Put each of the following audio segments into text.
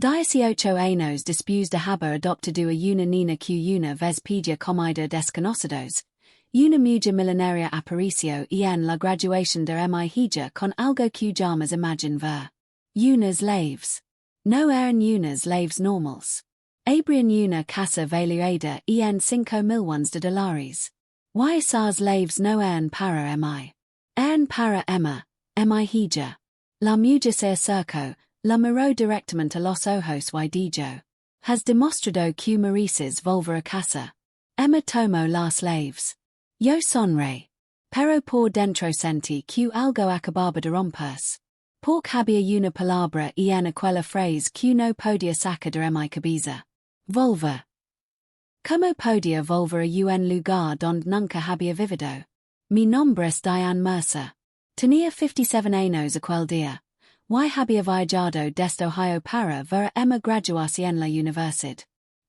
18 anos después de haber adoptado a una nina que una vez pedia comida desconocidos, una mujer milenaria apareció en la graduación de mi hija con algo que llamas imagine ver. Unas llaves. No eran unas llaves normals. Abrian una casa valorada en 5 millones de dólares. Y esas llaves no eran para mí. Eran para Emma, mi hija. La mujer se acercó, la miró directamente a los ojos y dijo: Has demostrado que mereces volver a casa. Emma tomó las llaves. Yo sonreí. Pero por dentro sentí que algo acababa de romperse. Porque había una palabra en aquella frase que no podía sacar de mi cabeza. Volver. ¿Cómo podía volver a un lugar donde nunca había vivido? Mi nombre es Diane Mercer. Tenía 57 años aquel día. Y había viajado desde Ohio para ver a Emma graduarse en la universidad.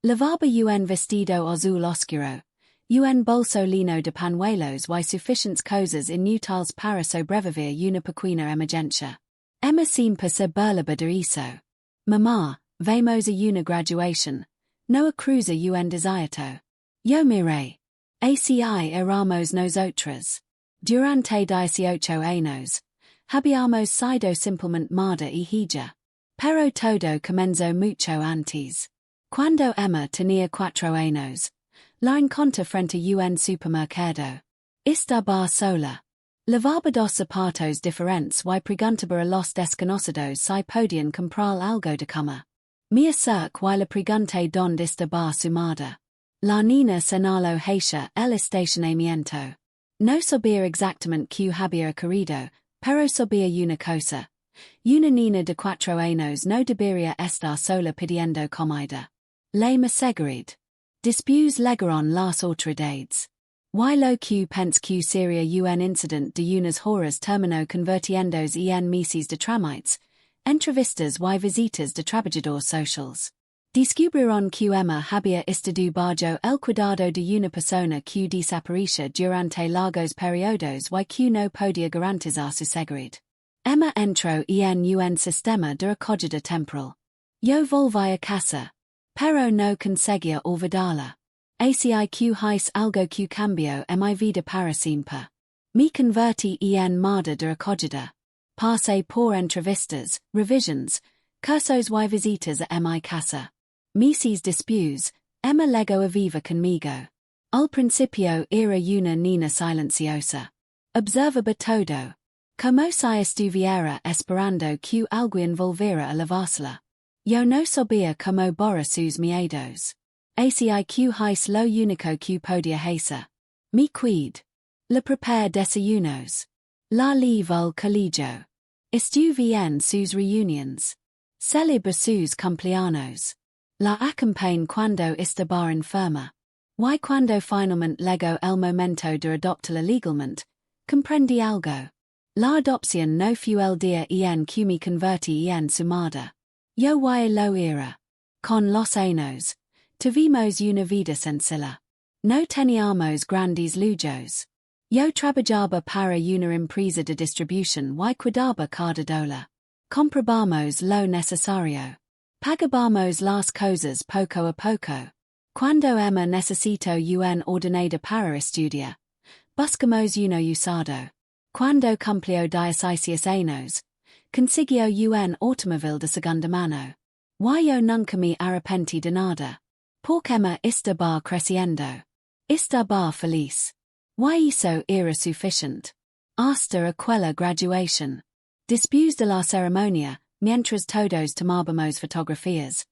Llevaba un vestido azul oscuro, un bolso lleno de pañuelos y suficientes cosas inútiles para sobrevivir una pequeña emergencia. Emma siempre se burlaba de eso. Mamá, vamos a una graduación. No a cruza un desierto. Yo miré. Así éramos nosotras. Durante 18 años. Habíamos sido simplemente madre y hija. Pero todo comenzó mucho antes. Cuando Emma tenía 4 años, la encontré frente a un supermercado. Estaba sola. Llevaba 2 zapatos diferentes y preguntaba a los desconocidos si podían comprar algo de comer. Me acerqué y le pregunté dónde estaba su madre. La niña señaló hacia el estacionamiento. No sabía exactamente qué había ocurrido, pero sabía una cosa. Una niña de 4 años no debería estar sola pidiendo comida. Le me segurid. Después llegaron las autoridades. Y lo que pensé que sería un incident de unas horas terminó convirtiéndose en meses de trámites, entrevistas y visitas de trabajadores sociales. Descubrieron que Emma había estado bajo el cuidado de una persona que desapareció durante largos periodos y que no podía garantizar su seguridad. Emma entró en un sistema de recogida temporal. Yo volví a casa. Pero no conseguía olvidarla. Así que hice algo que cambió mi vida para siempre. Me convertí en madre de recogida. Pasé por entrevistas, revisions, cursos y visitas a mi casa. Meses después, Emma llegó a vivir conmigo. Al principio era una niña silenciosa. Observaba todo. Como si estuviera esperando que alguien volviera a llevársela. Yo no sabía cómo borrar sus miedos. Así que hice lo único que podía hacer. Me cuid. Le preparé desayunos. La llevé al colegio. Estuve en sus reuniones. Celebré sus cumpleaños. La acompañé cuando estaba enferma. Y cuando finalmente llegó el momento de adoptarla legalmente, comprendí algo. La adopción no fue el día en que me convertí en su madre. Yo y lo era. Con los años, tuvimos una vida sencilla. No teníamos grandes lujos. Yo trabajaba para una empresa de distribución y cuidaba cada dólar. Comprobamos lo necesario. Pagábamos las cosas poco a poco. Cuando Emma necesitó un ordenador para estudiar, buscamos uno usado. Cuando cumplió 16 años, consiguió un automóvil de segunda mano. Y yo nunca me arrepentí de nada. Porque Emma estaba creciendo. Estaba feliz. Y eso era suficiente. Hasta aquella graduación. Después de la ceremonia, mientras todos tomábamos fotografías.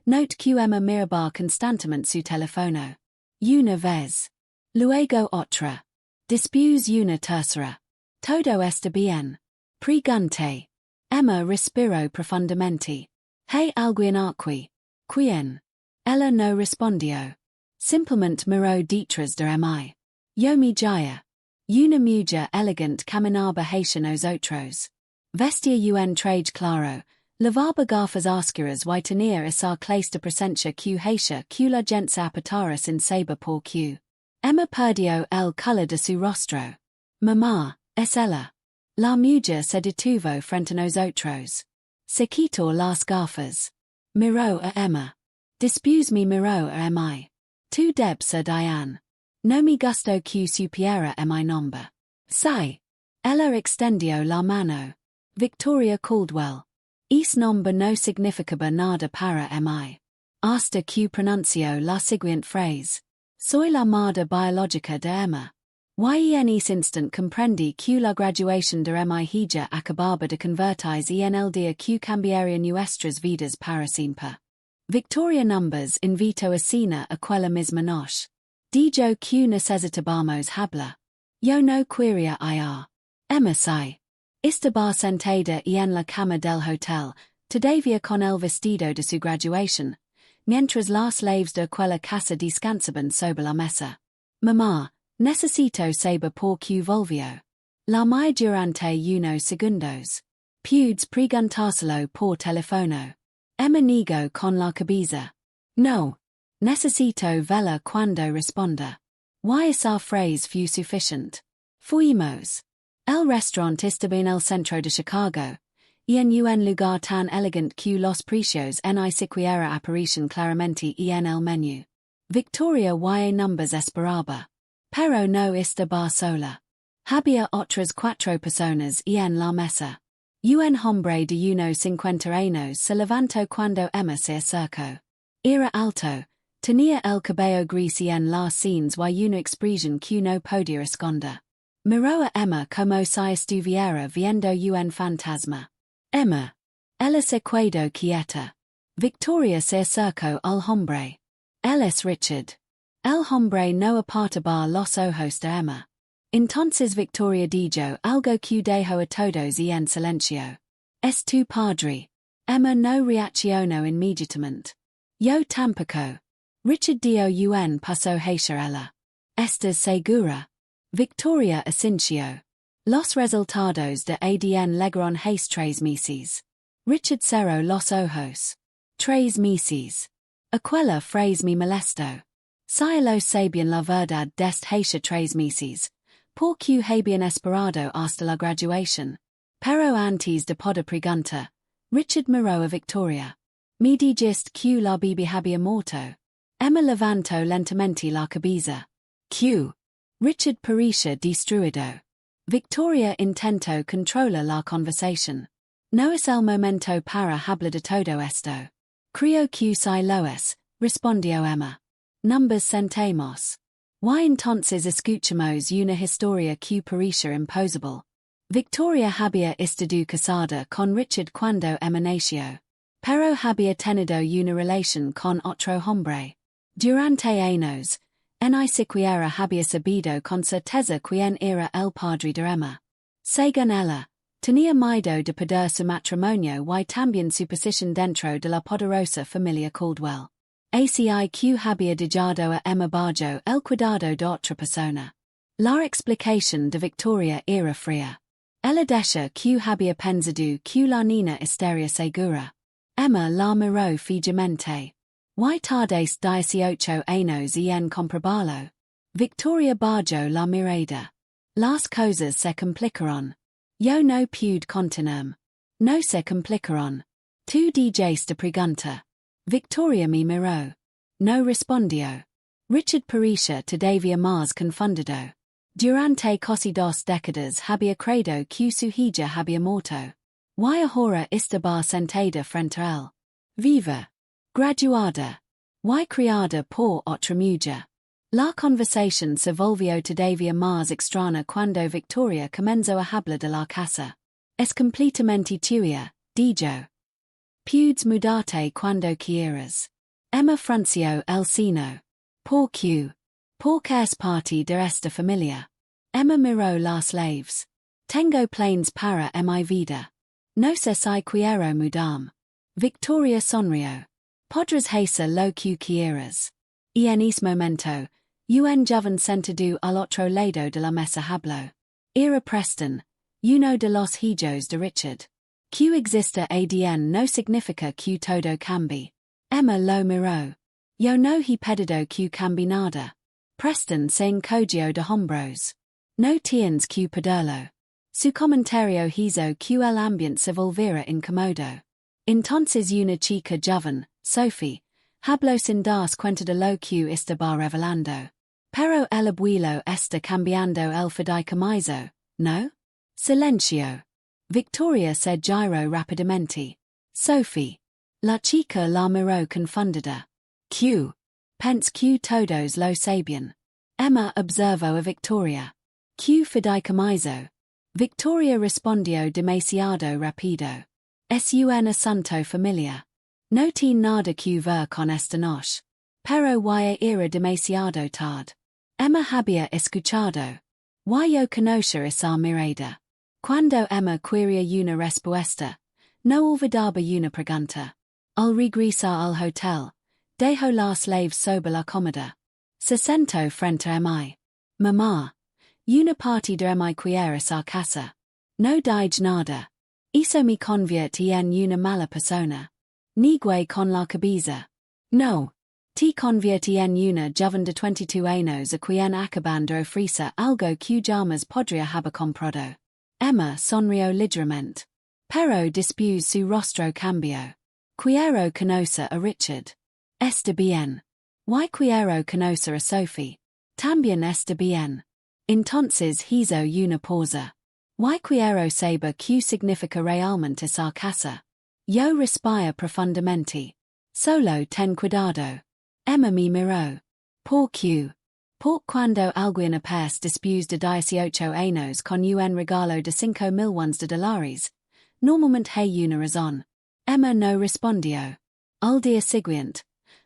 Note que Emma miraba constantemente su teléfono. Una vez. Luego otra. Después una tercera. Todo está bien. Pregunté. Emma respiró profundamente. ¿Hay alguien aquí? ¿Quién? Ella no respondió. Simplemente miró detrás de mí. Yo me guié. Una mujer elegante caminaba hacia nosotros. Vestía un traje claro, llevaba gafas oscuras y tenía esa clase de presencia que hace que la gente se apartara sin saber por qué. Emma perdió el color de su rostro. Mamá, es ella. La mujer se detuvo frente a nosotros. Se quitó las gafas. Miro a Emma. Dispuse mi miro a mi. Tu deb sir Diane. No mi gusto que supiera mi nombre. Sai. Ella extendio la mano. Victoria Caldwell. Es nombre no significaba nada para mi. Hasta que pronuncio la siguiente phrase. Soy la madre biológica de Emma. Y en ese instant comprendí que la graduación de mi hija acababa de convertirse en el día que cambiaría nuestras vidas para siempre. Victoria numbers invito a cena a quella misma noche. Dijo que necesitábamos hablar. Yo no quería ir. Emma sai. Estaba sentada en la cama del hotel, todavía con el vestido de su graduación, mientras las llaves de quella casa descansaban sobre la mesa. Mamá, necesito saber por qué volvió. La mi durante unos segundos. Pudes preguntárselo por teléfono. Emma negó con la cabeza. No. Necesito verla cuando responda. Y esa frase fue suficiente. Fuimos. El restaurante estaba en el centro de Chicago, y en un lugar tan elegante que los precios ni siquiera aparecían claramente en el menú. Victoria y numbers esperaba. Pero no estaba sola. Había otras 4 personas en la mesa. Un hombre de unos 50 años se levantó cuando Emma se acercó. Era alto, tenía el cabello gris en las sienes y una expresión que no podía esconder. Miró a Emma como si estuviera viendo un fantasma. Emma. Ella se quedó quieta. Victoria se acercó al hombre. Él es Richard. El hombre no apartaba los ojos de Emma. Entonces Victoria dijo algo que dejó a todos en silencio. Es tu padre. Emma no reaccionó inmediatamente. Yo tampoco. Richard dio un paso hacia ella. ¿Estás segura? Victoria asintió. Los resultados de ADN llegaron hace 3 meses. Richard cerró los ojos. 3 meses. Aquella frase me molestó. Si lo sabían la verdad desde hace 3 meses, por qué habían esperado hasta la graduación. Pero antes de poder preguntar, Richard miró a Victoria. Me dijiste que la bebé había muerto. Emma levantó lentamente la cabeza. ¿Qué? Richard parecía destruido. Victoria intentó controlar la conversación. No es el momento para hablar de todo esto. Creo que si lo es, respondió Emma. Numbers sentemos. Y entonces escuchamos una historia que parecía imposible. Victoria había estado casada con Richard cuando Emma nació. Pero había tenido una relación con otro hombre. Durante años, ni siquiera había sabido con certeza quién era el padre de Emma. Según ella, tenía miedo de perder su matrimonio y también su posición dentro de la poderosa familia Caldwell. Así que había dejado a Emma bajo el cuidado de otra persona. La explicación de Victoria era fría. Ella decía que había pensado que la niña estaría segura. Emma la miró fijamente. Y tardes 18 años en comprobarlo. Victoria bajó la mirada. Las cosas se complicaron. Yo no pude continuar. No se complicaron. Tu dijiste pregunta. Victoria me miró. No respondió. Richard parecía todavía más confundido. Durante casi 2 décadas había creído que su hija había muerto. Y ahora estaba sentada frente a él. Viva. Graduada. Y criada por otra mujer. La conversación se volvió todavía más extraña cuando Victoria comenzó a hablar de la casa. Es completamente tuya, dijo. Puedes mudarte cuando quieras. Emma frunció el ceño. ¿Por qué? Porque es parte de esta familia. Emma miró las llaves. Tengo planes para mi vida. No sé si quiero mudarme. Victoria sonrió. Podrás hacer lo que quieras. Y en ese momento, un joven sentado al otro lado de la mesa habló. Era Preston, uno de los hijos de Richard. Que exista ADN no significa que todo cambie. Emma lo miró. Yo no he pedido que cambie nada. Preston se encogió de hombros. No tienes que pedirlo. Su comentario hizo que el ambiente se volviera incómodo. Entonces una chica joven, Sophie, habló sin darse cuenta de lo que estaba revelando. Pero el abuelo está cambiando el fideicomiso, ¿no? Silencio. Victoria se giró rápidamente. Sophie. La chica la miró confundida. Q. Pense que todos lo sabían. Emma observó a Victoria. Q fideicomiso. Victoria respondió demasiado rápido. Es un asunto familiar. No tiene nada que ver con esta noche. Pero ya era demasiado tarde. Emma había escuchado. Yo conocía esa mirada. Cuando Emma quería una respuesta, no olvidaba una pregunta. Al regresar al hotel, dejó las llaves sobre la cómoda. Se sentó frente a mí. Mamá. Una parte de mi quiere esa casa. No dije nada. Eso me convierte en una mala persona. Nigue con la cabeza. No. Te convierte en una joven de 22 años a quien acaban de ofrecer algo que jamás podría haber comprado. Emma sonrió ligeramente. Pero después su rostro cambió. Quiero conocer a Richard. Está bien. Y quiero conocer a Sophie. También está bien. Entonces hizo una pausa. Y quiero saber qué significa realmente esa casa. Yo respiré profundamente. Solo ten cuidado. Emma me miró. ¿Por qué? Por cuando alguien aparece después de 18 años con un regalo de 5 millones de dólares. Normalmente hay una razón. Emma no respondió. Al día siguiente,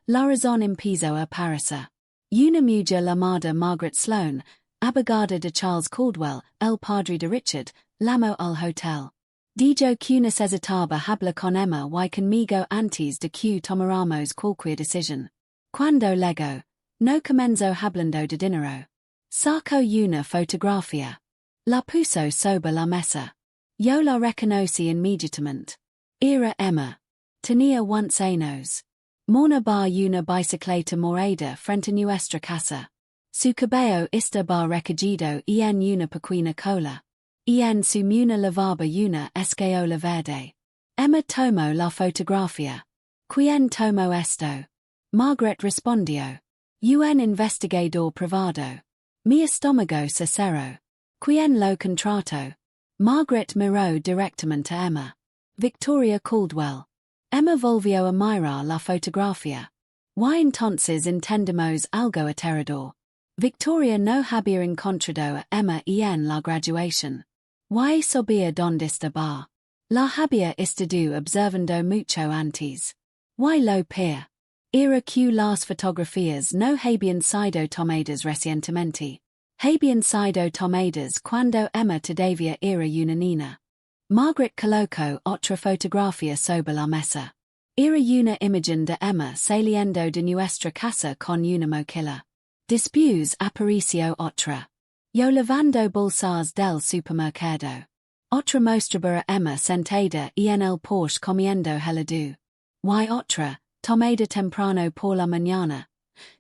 la razón empezó a aparecer. Una mujer llamada Margaret Sloane, abogada de Charles Caldwell, el padre de Richard, llamó al hotel. Dijo que necesitaba hablar con Emma y conmigo antes de que tomáramos cualquier decisión. Cuando llegó, no comenzó hablando de dinero. Sacó una fotografía. La puso sobre la mesa. Yo la reconocí inmediatamente. Era Emma. Tenía once años. Monaba una bicicleta morada frente a nuestra casa. Su cabello estaba recogido en una pequeña cola. En su muna lavaba una escayola verde. Emma tomó la fotografía. ¿Quién tomó esto? Margaret respondió. Un investigador privado. Mi estómago se cerró. ¿Quién lo contrató? Margaret miró directamente a Emma. Victoria Caldwell. Emma volvió a mirar la fotografía. Y entonces entendemos algo aterrador. Victoria no había encontrado a Emma en la graduación. Y sabía dónde estaba. La había estado observando mucho antes. Y lo peor. Era que las fotografías no habían sido tomadas recientemente. Habían sido tomadas cuando Emma todavía era una niña. Margaret colocó otra fotografía sobre la mesa. Era una imagen de Emma saliendo de nuestra casa con una mochila. Después apareció otra. Yo lavando bolsas del supermercado. Otra mostraba a Emma sentada en el porche comiendo helado. Y otra, tomada temprano por la mañana.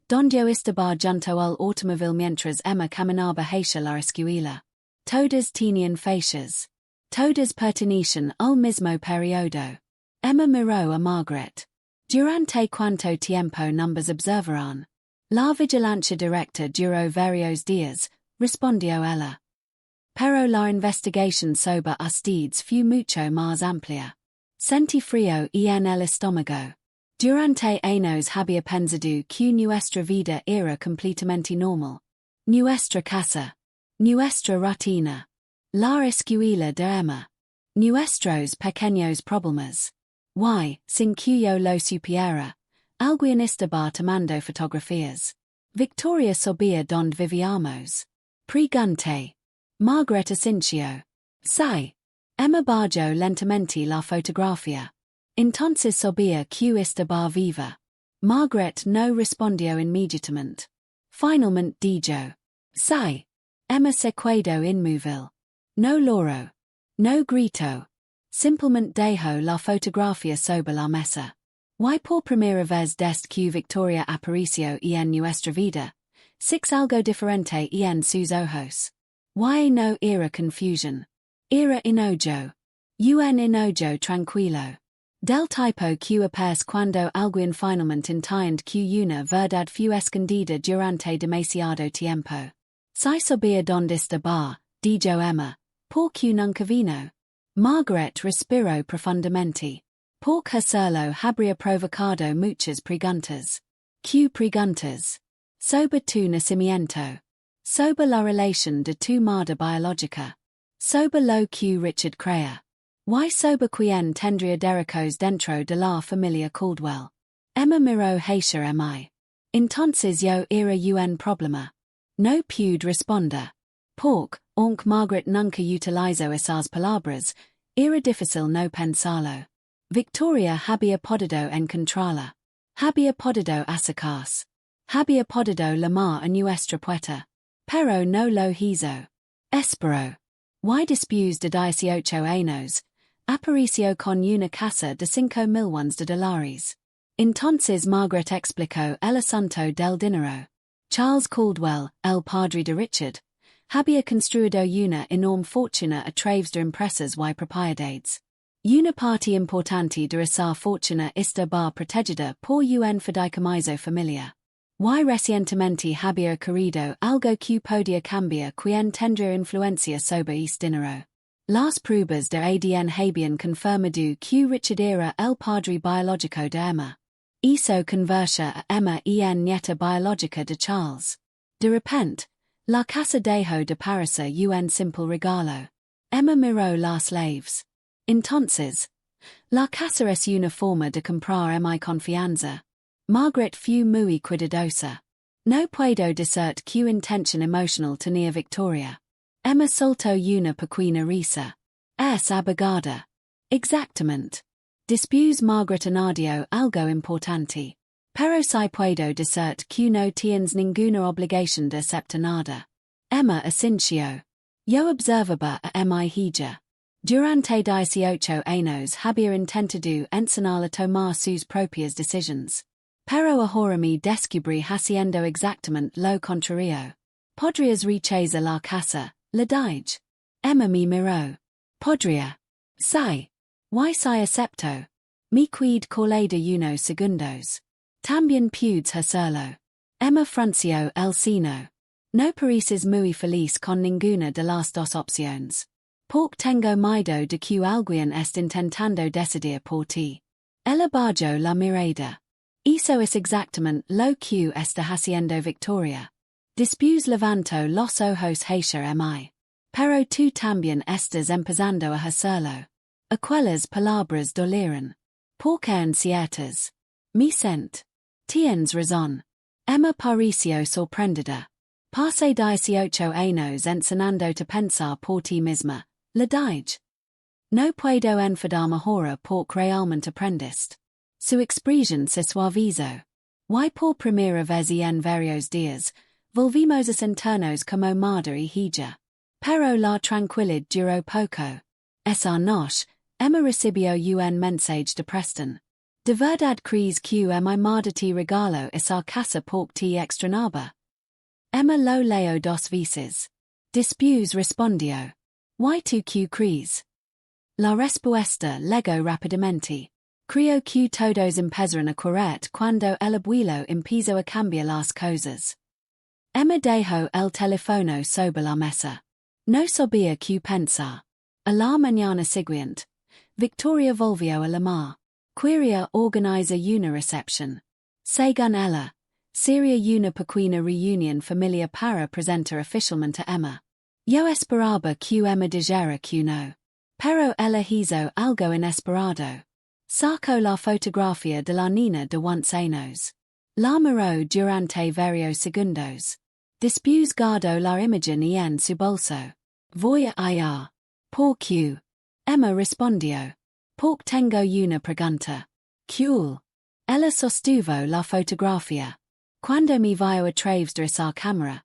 Donde yo estaba junto al automóvil mientras Emma caminaba hacia la escuela. Todas tenían fechas. Todas pertenecían al mismo periodo. Emma miró a Margaret. ¿Durante cuánto tiempo nos observaron? La vigilancia directa duró varios días, respondió ella. Pero la investigación sobre ustedes fue mucho más amplia. Sentí frío en el estómago. Durante años había pensado que nuestra vida era completamente normal. Nuestra casa. Nuestra rutina. La escuela de Emma. Nuestros pequeños problemas. Y, sin que yo lo supiera, alguien estaba tomando fotografías. Victoria sabía dónde vivíamos. Pregunté. Margaret asintió. Sí. Emma bajó lentamente la fotografía. Entonces sabía que estaba viva. Margaret no respondió inmediatamente. Finalmente dijo. Sí. Emma se quedó inmóvil. No lloró. No gritó. Simplemente dejó la fotografía sobre la mesa. Y por primera vez desde que Victoria apareció en nuestra vida, six algo diferente en sus ojos. Y no era confusión. Era enojo. Un enojo tranquilo. Del tipo que apearse cuando alguien finalmente entiende que una verdad fue escondida durante demasiado tiempo. Si sabía dónde estaba, dijo Emma, porque nunca vino. Margaret respiró profundamente. Porque hacerlo habría provocado muchas preguntas. ¿Qué preguntas? Sobre tu nacimiento. Sobre la relación de tu madre biológica. Sobre lo que Richard crea. Y sobre quién tendría derechos dentro de la familia Caldwell. Emma miró hacia mí. Entonces yo era un problema. No pude responder. Porque, aunque Margaret nunca utilizó esas palabras, era difícil no pensarlo. Victoria había podido encontrarla. Había podido acercarse. Había podido llamar a nuestra puerta. Pero no lo hizo. Esperó. Y después de 18 años, apareció con una casa de 5.000 de dólares. Entonces Margaret explicó el asunto del dinero. Charles Caldwell, el padre de Richard, había construido una enorme fortuna a través de empresas y propiedades. Una parte importante de esa fortuna estaba protegida por un fideicomiso familiar. Y recientemente había ocurrido algo que podía cambiar quien tendría influencia sobre este dinero. Las pruebas de ADN habían confirmado que Richard era el padre biológico de Emma. Eso convertía a Emma en nieta biológica de Charles. De repente, la casa dejó de parecer un simple regalo. Emma miró las llaves. Entonces, la casa es una forma de comprar en mi confianza. Margaret fue muy cuidadosa. No puedo decir qué intención emocional tenía Victoria. Emma soltó una pequeña risa. Es abogada. Exactamente. Después Margaret añadió algo importante. Pero si puedo decir que no tienes ninguna obligación de aceptar nada. Emma asintió. Yo observaba a mi hija. Durante 18 años había intentado enseñarla a tomar sus propias decisiones. Pero ahora me descubrí haciendo exactamente lo contrario. ¿Podrías rechazar la casa? Le dije. Emma me miró. ¿Podría? Sí. Y si acepto. Me quedé colada unos segundos. También puedes hacerlo. Emma frunció el ceño. No pareces muy feliz con ninguna de las dos opciones. Porque tengo miedo de que alguien esté intentando decidir por ti. Ella bajó la mirada. Eso es exactamente lo que está haciendo Victoria. Después levantó los ojos hacia mí. Pero tú también estás empezando a hacerlo. Aquellas palabras dolieron. Porque eran ciertas. Me sent. Tienes razón. Emma pareció sorprendida. Pasé 18 años enseñándote a pensar por ti misma, le dije. No puedo enfadarme ahora porque realmente aprendiste. Su expresión se suavizó. Y por primera vez en varios días, volvimos a sentarnos como madre y hija. Pero la tranquilidad duró poco. Esa noche, Emma recibió un mensaje de Preston. ¿De verdad crees que mi madre te regaló esa casa porque te extrañaba? Emma lo leyó dos veces. Después respondió. ¿Y tú qué crees? La respuesta llegó rápidamente. Creo que todos empezaron a correr cuando el abuelo empezó a cambiar las cosas. Emma dejó el teléfono sobre la mesa. No sabía qué pensar. A la mañana siguiente, Victoria volvió a llamar. Quería organizar una recepción. Según ella, sería una pequeña reunión familiar para presentar oficialmente a Emma. Yo esperaba que Emma dijera que no. Pero ella hizo algo inesperado. Sacó la fotografía de la niña de 11 años. La miró durante varios segundos. Después guardó la imagen en su bolso. Voy a ir. ¿Por qué? Emma respondió. Porque tengo una pregunta. Cool. Ella sostuvo la fotografía. Cuando me vio a través de esa cámara.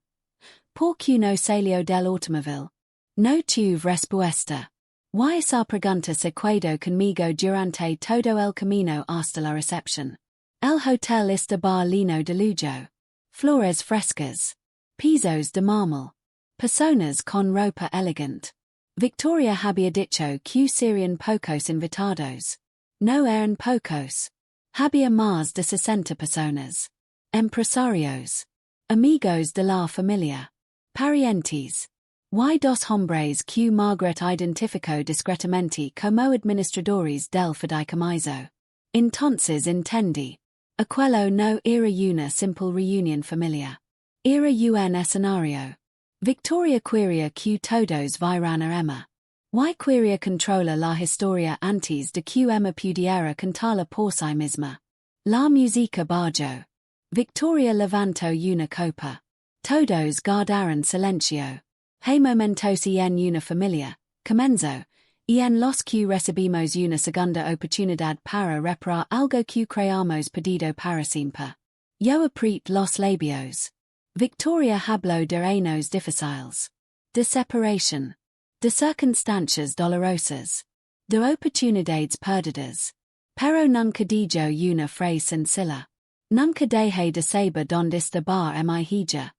¿Por qué no salió del automóvil? No tuve respuesta. Y esa pregunta se quedó conmigo durante todo el camino hasta la recepción. El hotel estaba lleno de lujo. Flores frescas. Pisos de mármol. Personas con ropa elegante. Victoria había dicho que serían pocos invitados. no eran pocos. Había más de 60 personas. Empresarios. Amigos de la familia. Parientes. Y dos hombres que Margaret identificó discretamente como administradores del fideicomiso. Entonces entendí. Aquello no era una simple reunión familiar. Era un escenario. Victoria quería que todos vieran a Emma. Y quería controlar la historia antes de que Emma pudiera contarla por sí misma. La música bajó. Victoria levantó una copa. Todos guardaron silencio. Hay momentos en una familia, comenzó, y en los que recibimos una segunda oportunidad para reparar algo que creamos perdido para siempre. Yo apreté los labios. Victoria habló de años difíciles. De separación. De circunstancias dolorosas. De oportunidades perdidas. Pero nunca dijo una frase sencilla. Nunca dejé de saber dónde estaba mi hija.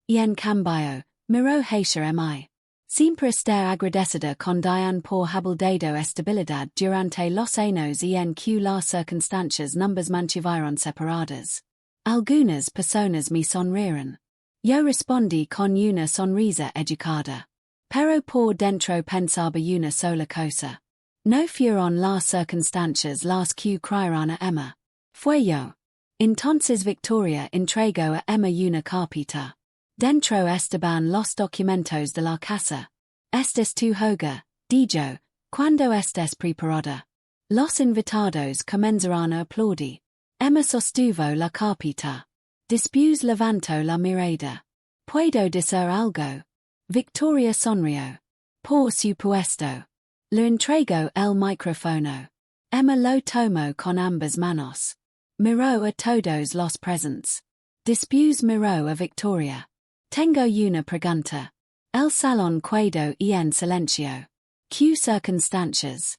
Y en cambio, miró hacia mí. Siempre estar agradecida con Diane por haber dado estabilidad durante los años y en que las circunstancias nos mantuvieron separadas. Algunas personas me sonrieron. Yo respondí con una sonrisa educada. Pero por dentro pensaba una sola cosa. No fueron las circunstancias las que crearon a Emma. Fue yo. Entonces Victoria entregó a Emma una carpeta. Dentro estaban los documentos de la casa. Estés tu hogar, dijo, cuando estés preparada. Los invitados comenzaron a aplaudir. Emma sostuvo la carpeta. Después levantó la mirada. ¿Puedo decir algo? Victoria sonrió. Por supuesto. Le entregó el micrófono. Emma lo tomó con ambas manos. Miró a todos los presentes. Después miró a Victoria. Tengo una pregunta. El salón quedó en silencio. ¿Qué circunstancias?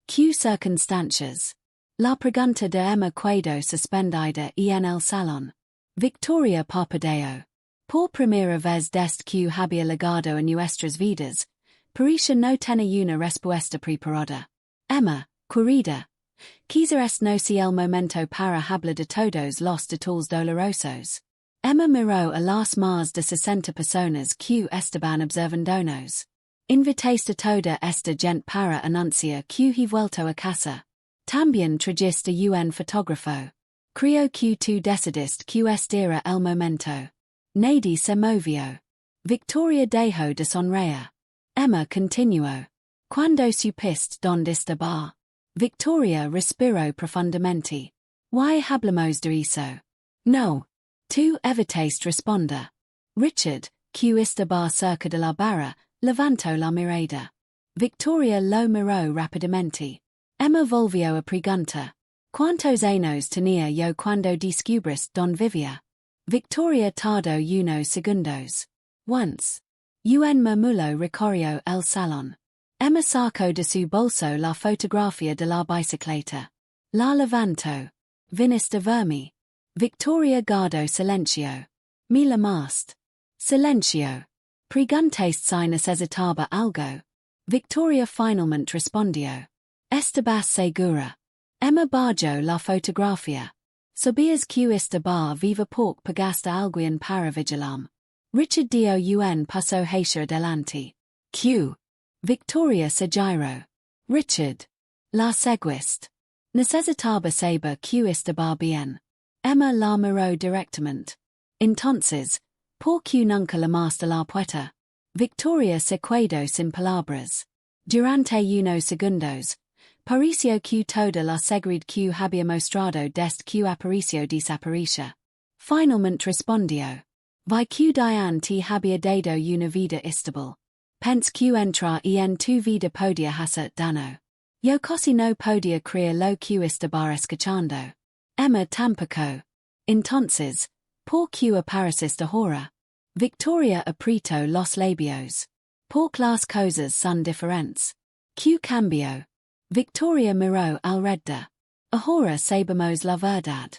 ¿Qué circunstancias? La pregunta de Emma quedó suspendida en el salón. Victoria parpadeó. Por primera vez desde que había llegado a nuestras vidas, parecía no tener una respuesta preparada. Emma, querida. Quizás no sea el momento para hablar de todos los detalles dolorosos. Emma miró a las más de 60 personas que estaban observándonos. Invitaste a toda esta gente para anunciar que he vuelto a casa. También trajiste un fotógrafo. Creo que tú decidiste que este era el momento. Nadie se movió. Victoria dejó de sonreír. Emma continuó. Cuando supiste dónde estaba. Victoria respiró profundamente. ¿Y hablamos de eso? No. Tú evitaste responder. Richard, que estaba cerca de la barra, levantó la mirada. Victoria lo miró rápidamente. Emma volvió a preguntar. ¿Cuántos años tenía yo cuando descubriste dónde vivía? Victoria tardó unos segundos. Once. Un murmullo recorrió el salón. Emma sacó de su bolso la fotografía de la bicicleta. La levantó. ¿Viniste a verme? Victoria guardó silencio. Me llamaste. Silencio. Preguntaste si necesitaba algo. Victoria finalmente respondió. ¿Estabas segura? Emma bajó la fotografía. ¿Sabías que estaba viva porque pagaste alguien para vigilarme? Richard dio un paso hacia adelante. Q. Victoria se giró. Richard. La seguiste. Necesitaba saber que estaba bien. Emma la miró directamente. Entonces, ¿por qué nunca llamaste a la puerta? Victoria se quedó sin palabras. Durante unos segundos, pareció que toda la seguridad que había mostrado desde que Apareció desapareció. Finalmente respondió. Vi que Diane te había dado una vida estable. Pens que entrar en tu vida podía hacer daño. Yo casi no podía creer lo que estaba escuchando. Emma tampoco. Entonces, ¿por qué apareciste ahora? Victoria apretó los labios. Porque las cosas son diferentes. ¿Qué cambió? Victoria miró alrededor. Ahora sabemos la verdad.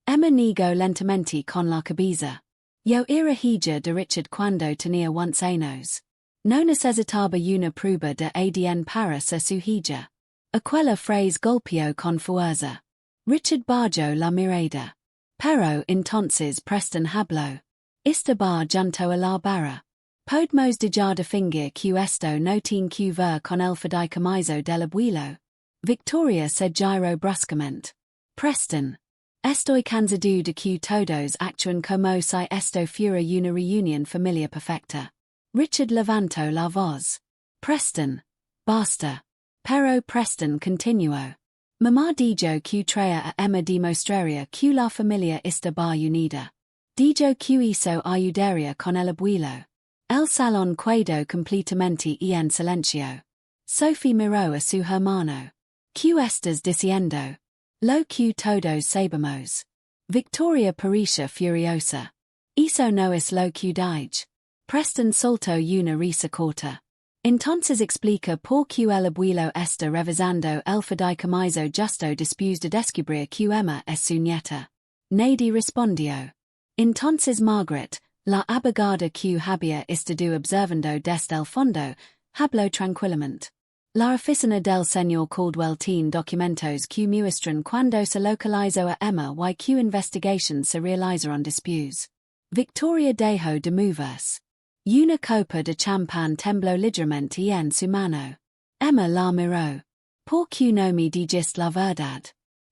Emma negó lentamente con la cabeza. Yo era hija de Richard cuando tenía 11 años. No necesitaba una prueba de ADN para ser su hija. Aquella phrase golpeó con fuerza. Richard Barjo la mirada. Pero entonces Preston habló. Estaba junto a la barra. Podemos dejar de fingir que esto no tiene que ver con el fideicomiso del abuelo. Victoria se giró bruscamente. Preston. Estoy cansado de que todos actúen como si esto fuera una reunión familiar perfecta. Richard levantó la voz. Preston. Basta. Pero Preston continuó. Mamá dijo que traía a Emma demostraría que la familia estaba unida. Dijo que eso ayudaría con el abuelo. El salón quedó completamente en silencio. Sophie miró a su hermano. ¿Qué estás diciendo? Lo que todos sabemos. Victoria parecía furiosa. Eso no es lo que dije. Preston soltó una risa corta. Entonces explica por qué el abuelo está revisando el fideicomiso justo después de descubrir que Emma es su nieta. Nadie respondió. Entonces Margaret, la abogada que había estado observando desde el fondo, habló tranquilamente. La oficina del señor Caldwell tiene documentos que muestran cuando se localizó a Emma y que investigations se realizaron después. Victoria dejó de moverse. Una copa de champán tembló ligeramente en su mano. Emma la miró. ¿Por qué no me dijiste la verdad?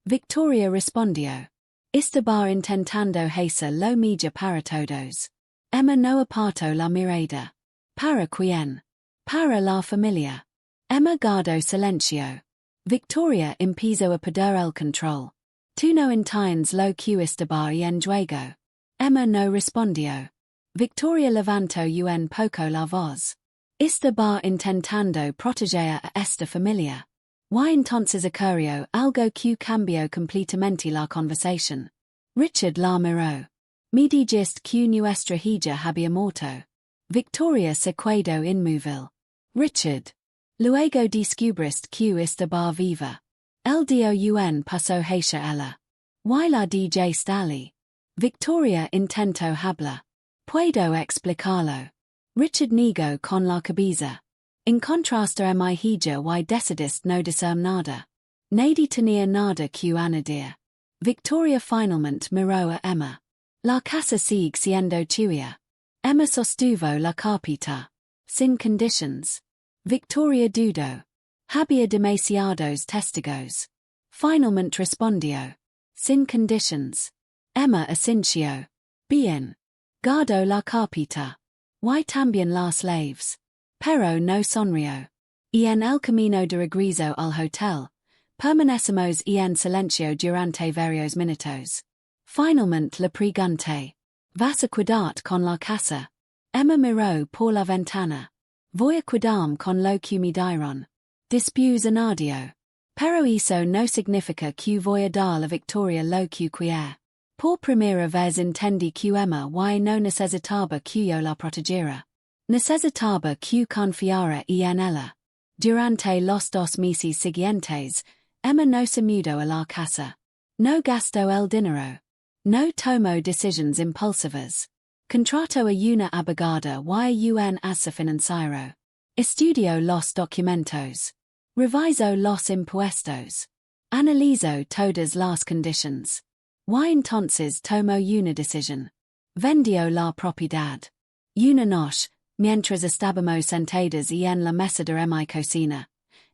Victoria respondió. Estaba intentando hacer lo mejor para todos. Emma no apartó la mirada. ¿Para quién? Para la familia. Emma guardó silencio. Victoria empezó a perder el control. Tú no entiendes lo que estaba en juego. Emma no respondió. Victoria levantó un poco la voz. Estaba intentando proteger a esta familia. Y entonces ocurrió algo que cambió completamente la conversación. Richard la miró. Me dijiste que nuestra hija había muerto. Victoria se quedó inmóvil. Richard. Luego descubriste que estaba viva. El dio un paso hacia ella. Y la dijiste allí. Victoria intentó hablar. Puedo explicarlo. Richard negó con la cabeza. En contraste a mi hija y decidiste no decir nada. Nadie tenía nada que añadir. Victoria finalmente miró a Emma. La casa sigue siendo tuya. Emma sostuvo la carpeta. Sin conditions. Victoria dudó. Había demasiados testigos. Finalmente respondió. Sin conditions. Emma asintió. Bien. Guardo la carpeta. Y también las llaves. Pero no sonrió. Y en el camino de regreso al hotel, permanecemos en silencio durante varios minutos. Finalmente le pregunté. ¿Vas a quedarte con la casa? Emma miró por la ventana. Voy a quedarme con lo que me dieron. Después añadió. Pero eso no significa que voy a dar a Victoria lo que quiere. Por primera vez entendí que Emma y no necesitaba que yo la protegiera. Necesitaba que confiara en ella. Durante los 2 meses siguientes, Emma no se mudó a la casa. No gastó el dinero. No tomó decisiones impulsivas. Contrató a una abogada y un asesor financiero. Estudió los documentos. Revisó los impuestos. Analizó todas las condiciones. Y entonces tomó una decisión. Vendió la propiedad. Una noche, mientras estábamos sentadas en la mesa de mi cocina,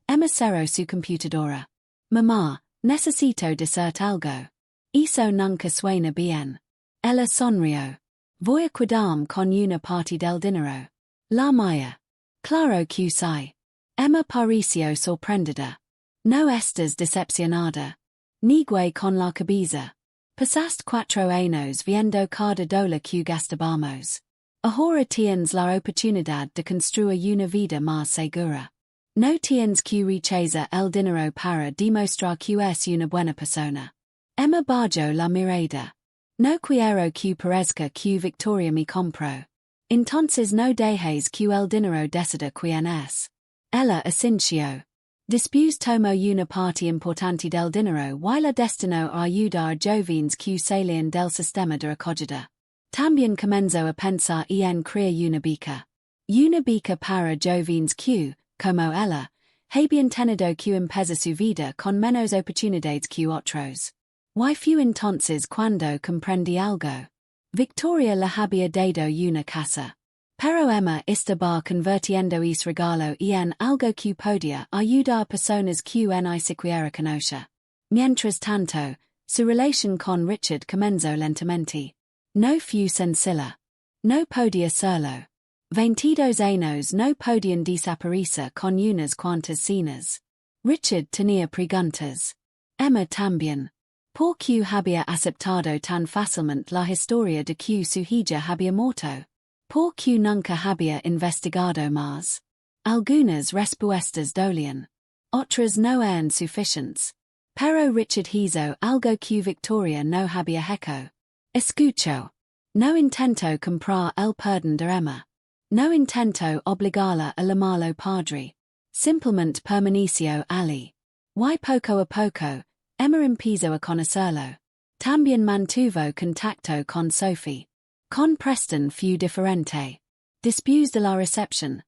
Emma cerró su computadora. Mamá, necesito decir algo. Eso nunca suena bien. Ella sonrió. Voy a quedarme con una parte del dinero. La mía. Claro que sí. Emma pareció sorprendida. No estás decepcionada. Negué con la cabeza. Pasaste 4 años viendo cada dólar que gastábamos. Ahora tienes la oportunidad de construir una vida más segura. No tienes que rechazar el dinero para demostrar que es una buena persona. Emma bajó la mirada. No quiero que parezca que Victoria me compró. Entonces no dejes que el dinero decida quién es. Ella asintió. Después tomó una parte importante del dinero y la destinó a ayudar a jóvenes que salían del sistema de acogida. También comenzó a pensar en crear una beca. Una beca para jóvenes que, como ella, Habían tenido que empezar su vida con menos oportunidades que otros. Y fue entonces cuando comprendí algo. Victoria la había dado una casa. Pero Emma estaba convirtiendo es regalo en algo que podía ayudar a personas que ni siquiera conocía. Mientras tanto, su relación con Richard comenzó lentamente. No fue sencilla. No podía serlo. 22 años no podían desaparecer con unas cuantas cenas. Richard tenía preguntas. Emma también. ¿Por qué había aceptado tan fácilmente la historia de que su hija había muerto? ¿Por qué nunca había investigado más? Algunas respuestas dolían. Otras no eran suficientes. Pero Richard hizo algo que Victoria no había hecho. Escuchó. No intentó comprar el perdón de Emma. No intentó obligarla a llamarlo padre. Simplemente permaneció allí. Y poco a poco, Emma empezó a conocerlo. También mantuvo contacto con Sophie. Con Preston fue diferente. Después de la recepción,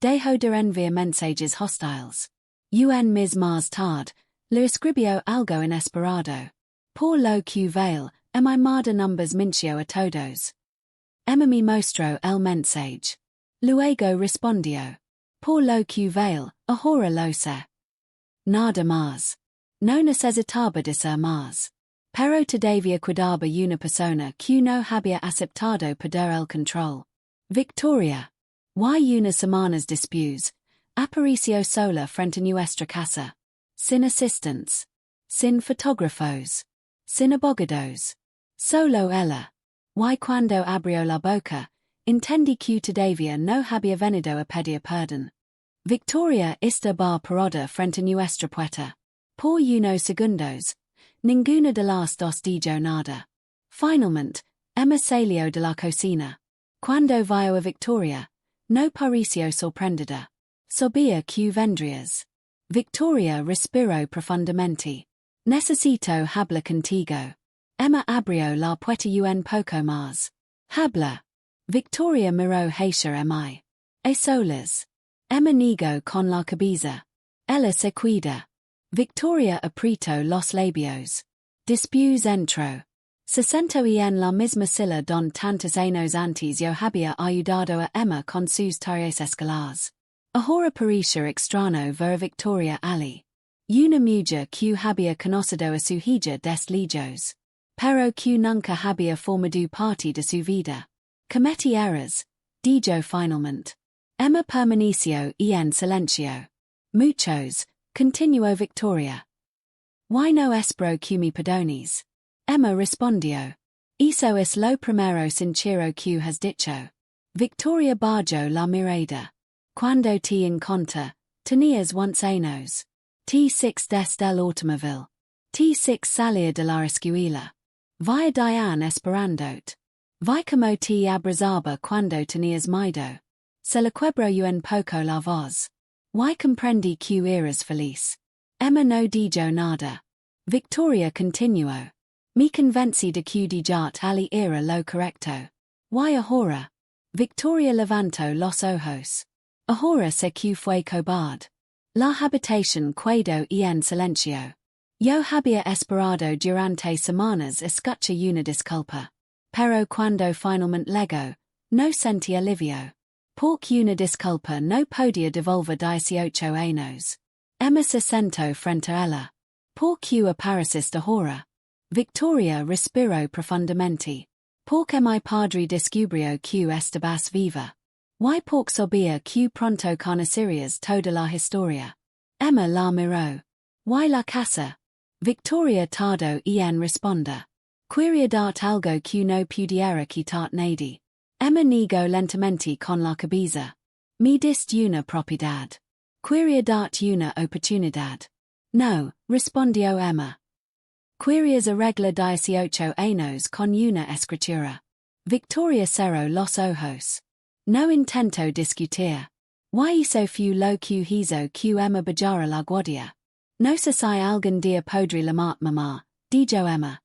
dejó de enviar mensajes hostiles. Un mes más tarde, le escribió algo inesperado. Por lo que veo, Emma manda numbers minció a todos. Emma me mostró el mensaje. Luego respondió. Por lo que veo, ahora lo sé. Nada más. No necesitaba decir más. Pero todavía quedaba una persona que no había aceptado perder el control. Victoria. Y unas semanas después, apareció sola frente a nuestra casa. Sin asistentes. Sin fotógrafos. Sin abogados. Solo ella. Y cuando abrió la boca, entendí que todavía no había venido a pedir perdón. Victoria estaba parada frente a nuestra puerta. Por unos segundos, ninguna de las dos dijo nada. Finalmente, Emma salió de la cocina. Cuando vio a Victoria, no pareció sorprendida. Sabía que vendrías. Victoria respiró profundamente. Necesito hablar contigo. Emma abrió la puerta un poco más. Habla. Victoria miró hacia Emma. A solas. Emma negó con la cabeza. Ella se cuida. Victoria apretó los labios. Después entró. Se sentó en la misma silla donde tantos años antes yo había ayudado a Emma con sus tareas escolares. Ahora parecía extraño ver a Victoria allí. Una mujer que había conocido a su hija desde lejos. Pero que nunca había formado parte de su vida. Cometí errores, dijo finalmente. Emma permaneció en silencio. Muchos, continuó Victoria. ¿Y no espero que me perdones? Emma respondió. Eso es lo primero sincero que has dicho. Victoria bajó la mirada. Cuando te encontré, tenías once años. T6 desde el automóvil. T6 salía de la escuela. Vi Diane esperándote. Vi como te abrazaba cuando tenías miedo. Se le quebró un poco la voz. Y comprendí que eras feliz. Emma no dijo nada. Victoria continuó. Me convencí de que dijat ali era lo correcto. Y ahora. Victoria levantó los ojos. Ahora sé que fue cobarde. La habitación quedó en silencio. Yo había esperado durante semanas escuchar una disculpa. Pero cuando finalmente llegó, no sentí alivio. Porque una disculpa no podía devolver 18 años. Emma se sentó frente a ella. ¿Por qué apareciste ahora? Victoria respiró profundamente. Porque mi padre descubrió que estabas viva. Y porque sabía que pronto conocerías toda la historia. Emma la miró. Y la casa. Victoria tardó en responder. Quería darte algo que no pudiera quitar nadie. Emma negó lentamente con la cabeza. Me diste una propiedad. Quería darte una oportunidad. No, respondió Emma. Querías arreglar 18 años con una escritura. Victoria cerró los ojos. No intentó discutir. Y hizo fue lo que hizo que Emma bajara la guardia. No sé si algún día podré llamar mamá, dijo Emma.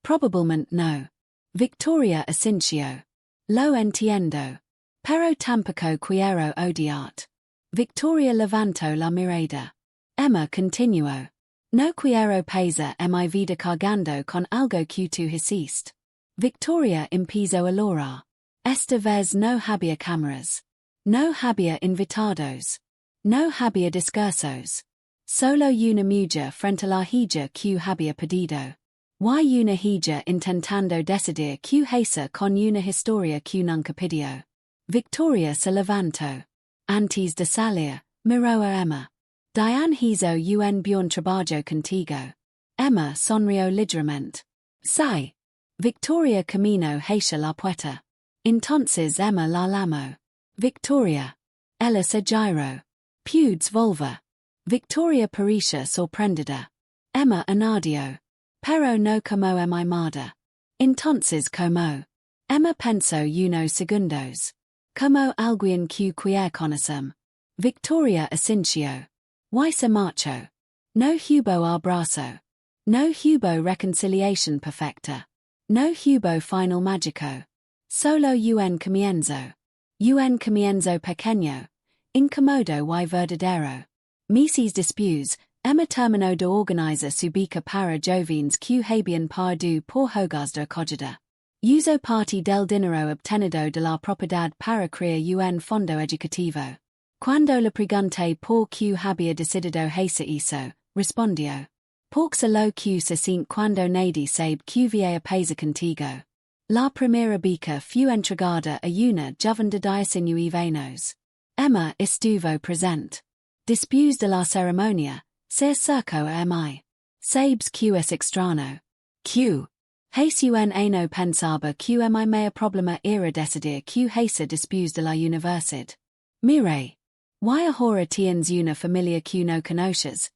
Probablemente no. Victoria asintió. Lo entiendo. Pero tampoco quiero odiarte. Victoria levanto la mirada. Emma continuó. No quiero pasar mi vida cargando con algo que tú hiciste. Victoria empezó a llorar. Esta vez no había cámaras. No había invitados. No había discursos. Solo una mujer frente a la hija que había pedido. Y una hija intentando decidir qué hacer con una historia que nunca pidió. Victoria se levantó. Antes de salir, miró a Emma. Diane hizo un buen trabajo contigo. Emma sonrió ligeramente. Sí. Victoria caminó hacia la puerta. Entonces Emma la llamó. Victoria. Ella se giró. Pudes volver. Victoria parecía sorprendida. Emma añadió. Pero no como mi madre. Entonces como. Emma pensó unos segundos. Como alguien que quiere conocerme. Victoria asintió. Y se marchó. No hubo abrazo. No hubo reconciliación perfecta. No hubo final mágico. Solo un comienzo. Un comienzo pequeño. Incómodo y verdadero. Meses después, Emma terminó de organizar su beca para jóvenes que habían perdido por juegos de acogida. Usó parte del dinero obtenido de la propiedad para crear un fondo educativo. Cuando le pregunté por qué había decidido hacer eso, respondió. Porque lo que se siente cuando nadie sabe que voy a pasar contigo. La primera beca fue entregada a una joven de 19 años. Emma estuvo presente. Después de la ceremonia, se acercó a Emma. Sabes que es extraño. Que. Hace un año pensaba que mi mayor problema era decidir que hacer después de la universidad. Mire. Y ahora tienes una familia que no conoces.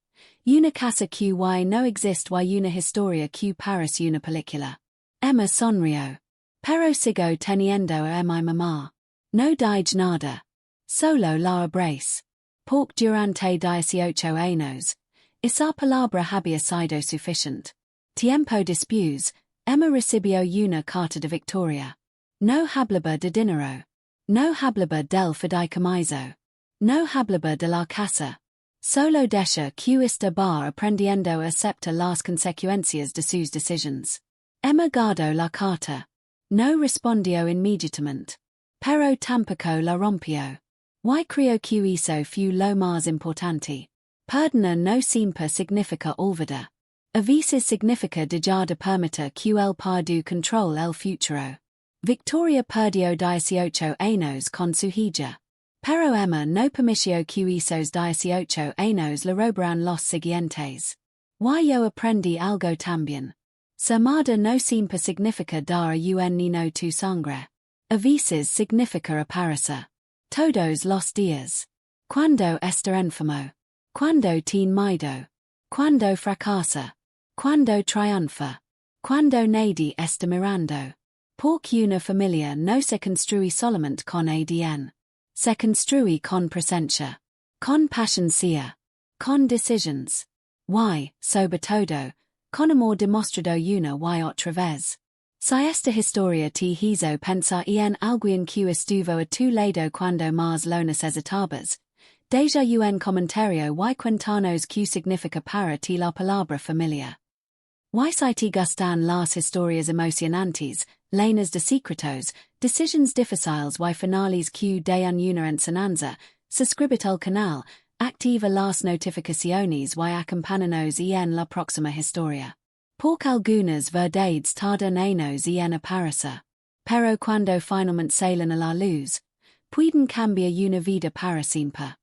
Una casa que no existe y una historia que parece una película. Emma sonrió. Pero sigo teniendo a mi mamá. No dije nada. Solo la abrace. Porque durante 18 años. Esa palabra había sido suficiente. Tiempo después, Emma recibió una carta de Victoria. No hablaba de dinero. No hablaba del fideicomiso. No hablaba de la casa. Solo decía que estaba aprendiendo a aceptar las consecuencias de sus decisiones. Emma guardó la carta. No respondió inmediatamente. Pero tampoco la rompió. Y creo que eso fue lo más importante. Perdonar no siempre significa olvidar. A veces significa dejar de permitir que el pasado controle el futuro. Victoria perdió 18 años con su hija. Pero Emma no permitió que esos 18 años le robaran los siguientes. Y yo aprendí algo también. Ser madre no siempre significa dar a un niño tu sangre. A veces significa aparecer. Todos los días. Cuando está enfermo. Cuando tiene miedo. Cuando fracasa. Cuando triunfa. Cuando nadie está mirando. Porque una familia no se construye solamente con ADN. Se construye con presencia. Con paciencia. Con decisions. Y, sobre todo, con amor demostrado una y otra vez. Si esta historia te hizo pensar en alguien que estuvo a tu lado cuando más lo necesitabas, deja un comentario y cuéntanos qué significa para ti la palabra familia. Y si te gustan las historias emocionantes, llenas de secretos, decisiones difíciles y finales que dan una enseñanza, suscríbete al canal, activa las notificaciones y acompáñanos en la próxima historia. Porque algunas verdades tardan años en aparecer. Pero cuando finalmente salen a la luz, pueden cambiar una vida para siempre.